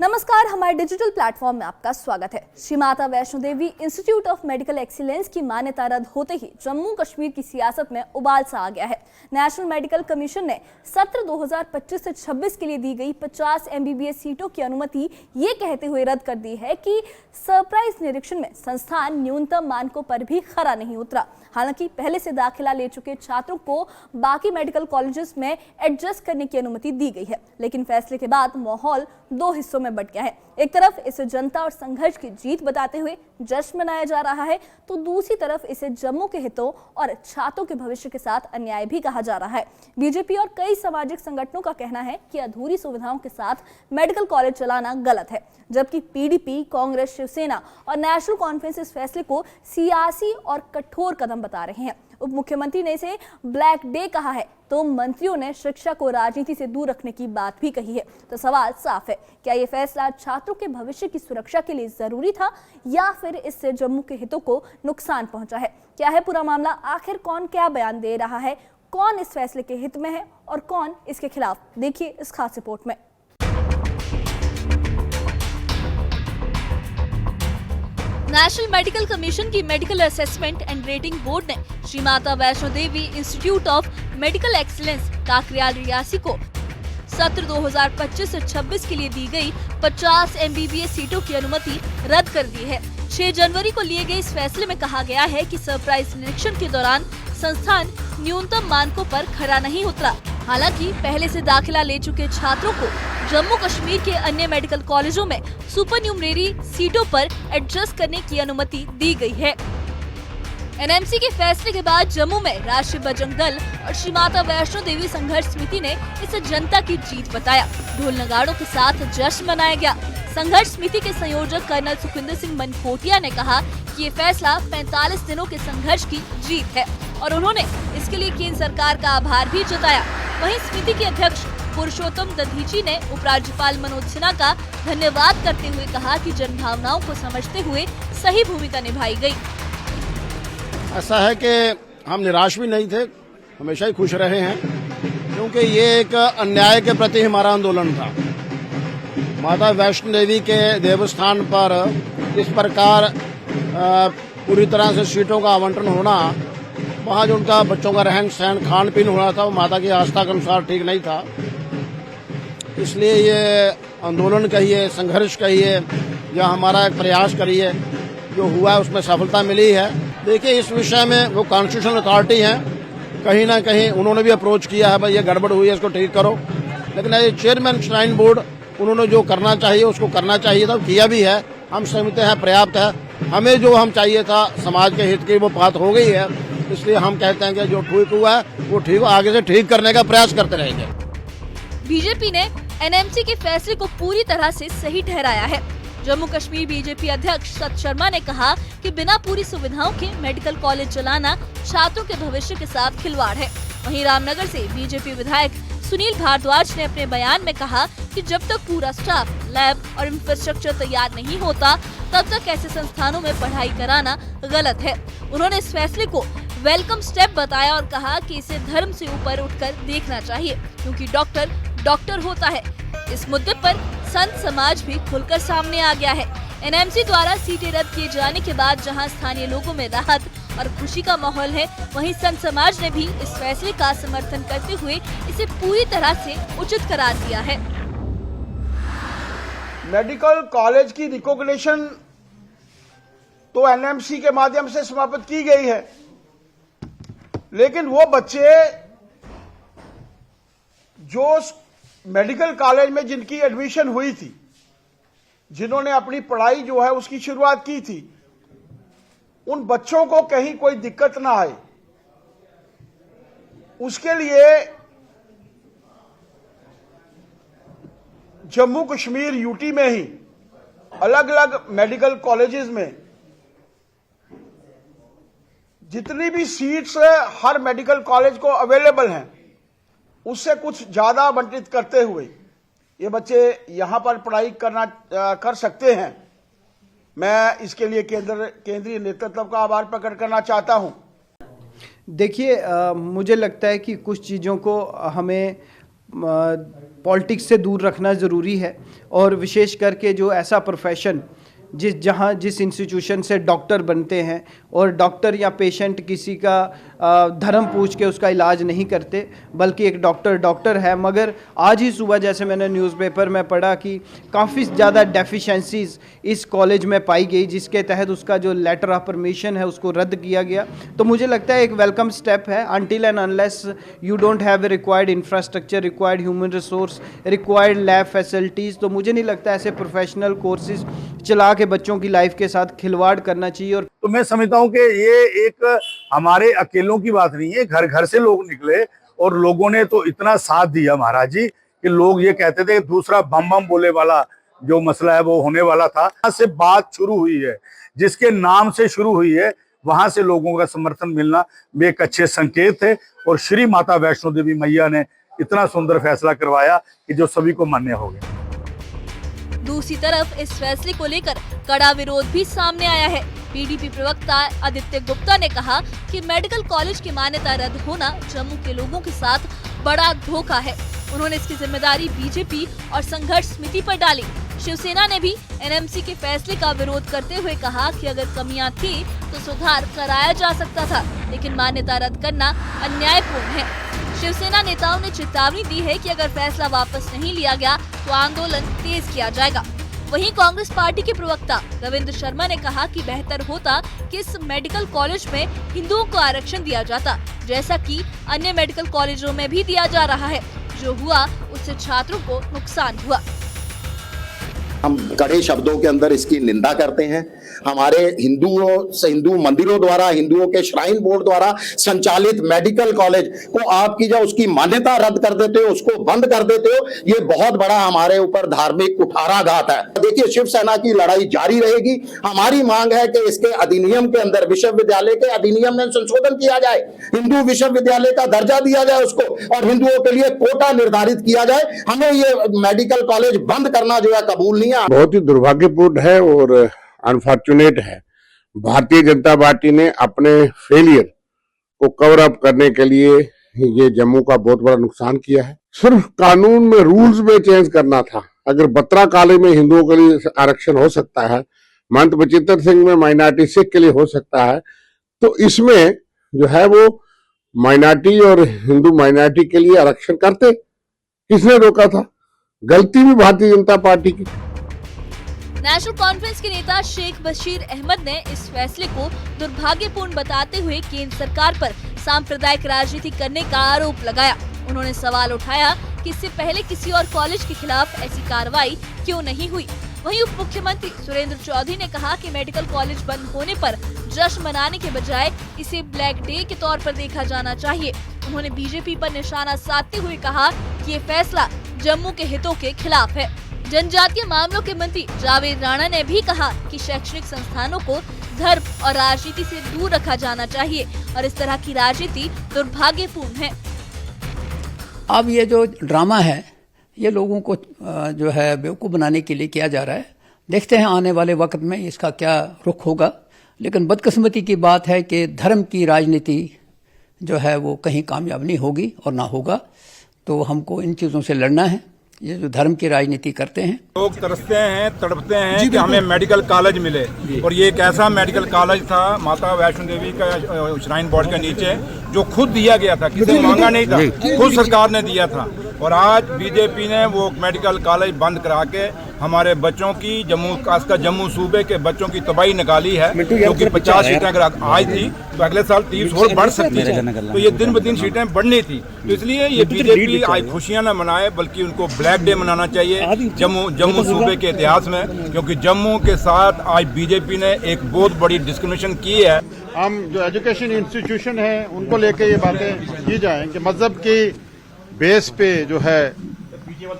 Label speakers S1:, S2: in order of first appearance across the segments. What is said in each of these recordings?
S1: नमस्कार, हमारे digital platform में आपका स्वागत है। Shri Mata Vaishno Devi institute of medical excellence की मान्यता रद्द होते ही जम्मू कश्मीर की सियासत में उबाल सा आ गया है। नेशनल मेडिकल कमीशन ने सत्र 2025 से 26 के लिए दी गई 50 MBBS सीटों की अनुमति ये कहते हुए रद्द कर दी है कि सरप्राइज निरीक्षण में संस्थान न्यूनतम मानकों पर भी खरा नहीं उतरा। हालांकि पहले से दाखिला ले चुके छात्रों को बाकी मेडिकल कॉलेजेस में एडजस्ट करने की अनुमति दी गई है, लेकिन फैसले के बाद माहौल दो हिस्सों में बंट गया है। एक तरफ इसे जनता और संघर्ष की जीत बताते हुए जश्न मनाया जा रहा है, तो दूसरी तरफ इसे जम्मू के हितों और छात्रों के भविष्य के साथ अन्याय भी कहा जा रहा है। बीजेपी और कई सामाजिक संगठनों का कहना है कि अधूरी सुविधाओं के साथ मेडिकल कॉलेज चलाना गलत है, जबकि PDP, कांग्रेस, शिवसेना और नेशनल कॉन्फ्रेंस इस फैसले को सियासी और कठोर कदम बता रहे हैं। उप मुख्यमंत्री ने इसे ब्लैक डे कहा है, तो मंत्रियों ने शिक्षा को राजनीति से दूर रखने की बात भी कही है। तो सवाल साफ है, क्या ये फैसला छात्रों के भविष्य की सुरक्षा के लिए जरूरी था या फिर इससे जम्मू के हितों को नुकसान पहुंचा है? क्या है पूरा मामला? आखिर कौन क्या बयान दे रहा है? कौन इस फैसले के हित में है और कौन इसके खिलाफ? देखिए इस खास रिपोर्ट में। नेशनल मेडिकल कमीशन की medical assessment and rating board ने Shri Mata Vaishno Devi institute of medical excellence Kakriyal Reasi को सत्र 2025 से 26 के लिए दी गई 50 MBBS सीटों की अनुमति रद्द कर दी है। 6 जनवरी को लिए गए इस फैसले में कहा गया है कि सरप्राइज निरीक्षण के दौरान संस्थान न्यूनतम मानकों पर खरा नहीं उतरा। हालांकि पहले से दाखिला ले चुके छात्रों को जम्मू कश्मीर के अन्य मेडिकल कॉलेजों में सुपरन्यूमरेरी सीटों पर एडजस्ट करने की अनुमति दी गई है। NMC के फैसले के बाद जम्मू में राष्ट्रीय बजरंग दल और श्री माता वैष्णो देवी संघर्ष समिति ने इसे जनता की जीत बताया। ढोल नगाड़ों के साथ जश्न मनाया गया। संघर्ष समिति के संयोजक कर्नल सुखविंदर सिंह मनकोटिया ने कहा कि ये फैसला 45 दिनों के संघर्ष की जीत है और उन्होंने इसके लिए केंद्र सरकार का आभार भी जताया। वहीं समिति के अध्यक्ष पुरुषोत्तम दधीची ने उपराज्यपाल मनोज सिन्हा का धन्यवाद करते हुए कहा कि जनभावनाओं को समझते हुए सही भूमिका निभाई गई।
S2: ऐसा है कि हम निराश भी नहीं थे, हमेशा ही खुश रहे हैं, क्योंकि ये एक अन्याय के प्रति हमारा आंदोलन था। माता वैष्णो देवी के देवस्थान पर इस प्रकार पूरी तरह से सीटों का आवंटन होना, वहाँ जो उनका बच्चों का रहन सहन खान पीन हो रहा था वो माता की आस्था के अनुसार ठीक नहीं था। इसलिए ये आंदोलन कहिए, संघर्ष कहिए या हमारा एक प्रयास करिए, जो हुआ है उसमें सफलता मिली है। देखिए, इस विषय में वो कॉन्स्टिट्यूशनल अथॉरिटी हैं, कहीं ना कहीं उन्होंने भी अप्रोच किया है, भाई ये गड़बड़ हुई है, इसको ठीक करो। लेकिन ये चेयरमैन श्राइन बोर्ड, उन्होंने जो करना चाहिए उसको करना चाहिए था, किया भी है। हम सहमत हैं, पर्याप्त है। हमें जो हम चाहिए था समाज के हित की वो बात हो गई है, इसलिए हम कहते हैं कि जो ठीक हुआ है वो ठीक, आगे से ठीक करने का प्रयास करते रहेंगे।
S1: बीजेपी ने NMC के फैसले को पूरी तरह से सही ठहराया है। जम्मू कश्मीर बीजेपी अध्यक्ष सत शर्मा ने कहा कि बिना पूरी सुविधाओं के मेडिकल कॉलेज चलाना छात्रों के भविष्य के साथ खिलवाड़ है। वहीं रामनगर से बीजेपी विधायक सुनील भारद्वाज ने अपने बयान में कहा कि जब तक पूरा स्टाफ, लैब और इंफ्रास्ट्रक्चर तैयार नहीं होता, तब तक ऐसे संस्थानों में पढ़ाई कराना गलत है। उन्होंने इस फैसले को वेलकम स्टेप बताया और कहा कि इसे धर्म से ऊपर उठकर देखना चाहिए, क्योंकि डॉक्टर होता है। इस मुद्दे पर संत समाज भी खुलकर सामने आ गया है। NMC द्वारा सीटें रद्द किए जाने के बाद जहां स्थानीय लोगों में राहत और खुशी का माहौल है, वहीं संत समाज ने भी इस फैसले का समर्थन करते हुए इसे पूरी तरह से उचित करार दिया है।
S3: मेडिकल कॉलेज की रिकॉग्निशन तो NMC के माध्यम से समाप्त की गई है, लेकिन वो बच्चे जो मेडिकल कॉलेज में जिनकी एडमिशन हुई थी, जिन्होंने अपनी पढ़ाई जो है उसकी शुरुआत की थी, उन बच्चों को कहीं कोई दिक्कत ना आए, उसके लिए जम्मू कश्मीर यूटी में ही अलग अलग मेडिकल कॉलेजेस में जितनी भी सीट्स हर मेडिकल कॉलेज को अवेलेबल हैं, उससे कुछ ज्यादा आवंटित करते हुए ये बच्चे यहां पर पढ़ाई कर सकते हैं। मैं इसके लिए केंद्रीय नेतृत्व का आभार प्रकट करना चाहता हूं।
S4: देखिए, मुझे लगता है कि कुछ चीज़ों को हमें पॉलिटिक्स से दूर रखना ज़रूरी है, और विशेष करके जो ऐसा प्रोफेशन जिस इंस्टीट्यूशन से डॉक्टर बनते हैं, और डॉक्टर या पेशेंट किसी का धर्म पूछ के उसका इलाज नहीं करते, बल्कि एक डॉक्टर है। मगर आज ही सुबह जैसे मैंने न्यूज़पेपर में पढ़ा कि काफ़ी ज़्यादा डेफिशिएंसीज इस कॉलेज में पाई गई, जिसके तहत उसका जो लेटर ऑफ परमिशन है उसको रद्द किया गया। तो मुझे लगता है एक वेलकम स्टेप है। Until and unless you don't have a required infrastructure, required human resource, required lab facilities, तो मुझे नहीं लगता ऐसे प्रोफेशनल कोर्सेज चला के बच्चों की लाइफ के साथ खिलवाड़ करना चाहिए। और
S5: तो मैं समझता हूँ कि ये एक हमारे अकेलों की बात नहीं है, घर घर से लोग निकले और लोगों ने तो इतना साथ दिया महाराज जी कि लोग ये कहते थे कि दूसरा बम बम बोले वाला जो मसला है वो होने वाला था। वहां से बात शुरू हुई है, जिसके नाम से शुरू हुई है, वहां से लोगों का समर्थन मिलना भी एक अच्छे संकेत है। और श्री माता वैष्णो देवी मैया ने इतना सुंदर फैसला करवाया कि जो सभी को मान्य हो गया।
S1: दूसरी तरफ इस फैसले को लेकर कड़ा विरोध भी सामने आया है। पीडीपी प्रवक्ता आदित्य गुप्ता ने कहा कि मेडिकल कॉलेज की मान्यता रद्द होना जम्मू के लोगों के साथ बड़ा धोखा है। उन्होंने इसकी जिम्मेदारी बीजेपी और संघर्ष समिति पर डाली। शिवसेना ने भी एनएमसी के फैसले का विरोध करते हुए कहा कि अगर कमियां थी तो सुधार कराया जा सकता था, लेकिन मान्यता रद्द करना अन्यायपूर्ण है। शिवसेना नेताओं ने चेतावनी दी है कि अगर फैसला वापस नहीं लिया गया तो आंदोलन तेज किया जाएगा। वहीं कांग्रेस पार्टी के प्रवक्ता रविंद्र शर्मा ने कहा कि बेहतर होता कि इस मेडिकल कॉलेज में हिंदुओं को आरक्षण दिया जाता, जैसा कि अन्य मेडिकल कॉलेजों में भी दिया जा रहा है। जो हुआ उससे छात्रों को नुकसान हुआ।
S6: हम कड़े शब्दों के अंदर इसकी निंदा करते हैं। हमारे हिंदू मंदिरों द्वारा, हिंदुओं के श्राइन बोर्ड द्वारा संचालित मेडिकल कॉलेज को आप की जो उसकी मान्यता रद्द कर देते हो, उसको बंद कर देते हो, ये बहुत बड़ा हमारे ऊपर धार्मिक कुठाराघात है। देखिए, शिवसेना की लड़ाई जारी रहेगी। हमारी मांग है कि इसके अधिनियम के अंदर, विश्वविद्यालय के अधिनियम में संशोधन किया जाए, हिंदू विश्वविद्यालय का दर्जा दिया जाए उसको, और हिंदुओं के लिए कोटा निर्धारित किया जाए। हमें ये मेडिकल कॉलेज बंद करना जो है कबूल नहीं है।
S7: बहुत ही दुर्भाग्यपूर्ण है और अनफॉर्चुनेट है। भारतीय जनता पार्टी ने अपने फेलियर को कवर अप करने के लिए ये जम्मू का बहुत बड़ा नुकसान किया है। सिर्फ कानून में, रूल्स में चेंज करना था। अगर बत्रा कॉलेज में हिंदुओं के लिए आरक्षण हो सकता है, महंत बचित्र सिंह में माइनॉरिटी सिख के लिए हो सकता है, तो इसमें जो है वो माइनॉरिटी और हिंदू माइनॉरिटी के लिए आरक्षण करते। किसने रोका था? गलती भी भारतीय जनता पार्टी की।
S1: नेशनल कॉन्फ्रेंस के नेता शेख बशीर अहमद ने इस फैसले को दुर्भाग्यपूर्ण बताते हुए केंद्र सरकार पर सांप्रदायिक राजनीति करने का आरोप लगाया। उन्होंने सवाल उठाया कि इससे पहले किसी और कॉलेज के खिलाफ ऐसी कार्रवाई क्यों नहीं हुई। वहीं उप मुख्यमंत्री सुरेंद्र चौधरी ने कहा कि मेडिकल कॉलेज बंद होने पर जश्न मनाने के बजाय इसे ब्लैक डे के तौर पर देखा जाना चाहिए। उन्होंने बीजेपी पर निशाना साधते हुए कहा कि ये फैसला जम्मू के हितों के खिलाफ है। जनजातीय मामलों के मंत्री जावेद राणा ने भी कहा कि शैक्षणिक संस्थानों को धर्म और राजनीति से दूर रखा जाना चाहिए और इस तरह की राजनीति दुर्भाग्यपूर्ण है।
S8: अब ये जो ड्रामा है, ये लोगों को जो है बेवकूफ़ बनाने के लिए किया जा रहा है। देखते हैं आने वाले वक्त में इसका क्या रुख होगा। लेकिन बदकिस्मती की बात है कि धर्म की राजनीति जो है वो कहीं कामयाब नहीं होगी और ना होगा। तो हमको इन चीज़ों से लड़ना है। ये जो धर्म की राजनीति करते हैं,
S9: लोग तरसते हैं, तड़पते हैं कि हमें मेडिकल कॉलेज मिले। और ये एक ऐसा मेडिकल कॉलेज था माता वैष्णो देवी का श्राइन बोर्ड के नीचे, जो खुद दिया गया था, किसी ने मांगा नहीं था, खुद सरकार ने दिया था। और आज बीजेपी ने वो मेडिकल कॉलेज बंद करा के हमारे बच्चों की, खासकर जम्मू सूबे के बच्चों की तबाही निकाली है। क्योंकि 50 सीटें अगर आज थी तो अगले साल 30 और बढ़ सकती है। तो ये दिन ब दिन सीटें बढ़नी थी। तो इसलिए ये बीजेपी आज खुशियां न मनाए, बल्कि उनको ब्लैक डे मनाना चाहिए जम्मू सूबे के इतिहास में। क्योंकि जम्मू के साथ आज बीजेपी ने एक बहुत बड़ी डिस्क्रिमिनेशन की है।
S2: हम जो एजुकेशन इंस्टीट्यूशन है उनको लेके ये बातें की जाएं कि मजहब की बेस पे जो है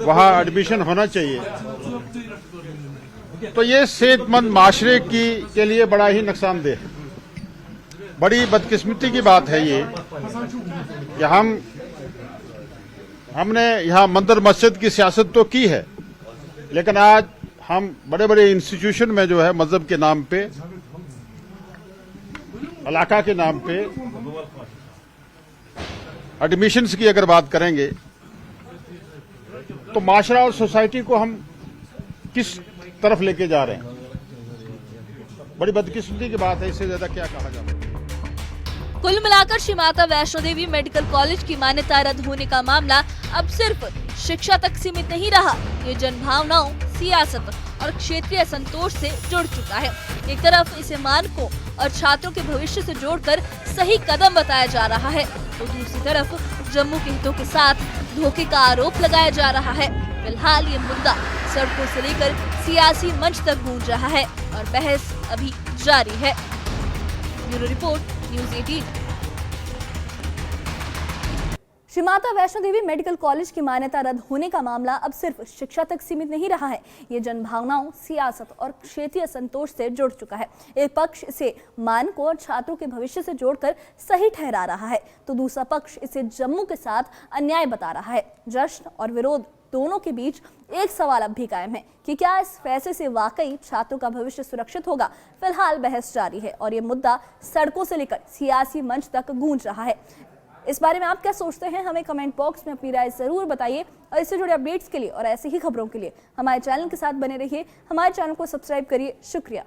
S2: वहाँ एडमिशन होना चाहिए, तो ये सेहतमंद माशरे के लिए बड़ा ही नुकसानदेह है। बड़ी बदकिस्मती की बात है ये कि हमने यहाँ मंदिर मस्जिद की सियासत तो की है, लेकिन आज हम बड़े बड़े इंस्टीट्यूशन में जो है मजहब के नाम पे, इलाका के नाम पे एडमिशन्स की अगर बात करेंगे
S10: तो माशरा और सोसाइटी को हम किस तरफ लेके जा रहे हैं। बड़ी बदकिस्मती की बात है, इससे ज्यादा क्या कहा जाए।
S1: कुल मिलाकर श्री माता वैष्णो देवी मेडिकल कॉलेज की मान्यता रद्द होने का मामला अब सिर्फ शिक्षा तक सीमित नहीं रहा। ये जनभावनाओं, सियासत और क्षेत्रीय असंतोष से जुड़ चुका है। एक तरफ इसे मानकों और छात्रों के भविष्य से जोड़कर सही कदम बताया जा रहा है, तो दूसरी तरफ जम्मू के हितों के साथ धोखे का आरोप लगाया जा रहा है। फिलहाल ये मुद्दा सड़कों से लेकर सियासी मंच तक गूंज रहा है और बहस अभी जारी है। Bureau report, news 18। Shri Mata Vaishno देवी मेडिकल कॉलेज की मान्यता रद्द होने का मामला अब सिर्फ शिक्षा तक सीमित नहीं रहा है। ये जनभावनाओं, सियासत और क्षेत्रीय संतोष से जुड़ चुका है। एक पक्ष इसे मानकों और छात्रों के भविष्य से जोड़कर सही ठहरा रहा है, तो दूसरा पक्ष इसे जम्मू के साथ अन्याय बता रहा है। जश्न और विरोध दोनों के बीच एक सवाल अब भी कायम है कि क्या इस फैसले से वाकई छात्रों का भविष्य सुरक्षित होगा। फिलहाल बहस जारी है और ये मुद्दा सड़कों से लेकर सियासी मंच तक गूंज रहा है। इस बारे में आप क्या सोचते हैं, हमें कमेंट बॉक्स में अपनी राय जरूर बताइए। और इससे जुड़े अपडेट्स के लिए और ऐसी ही खबरों के लिए हमारे चैनल के साथ बने रहिए। हमारे चैनल को सब्सक्राइब करिए। शुक्रिया।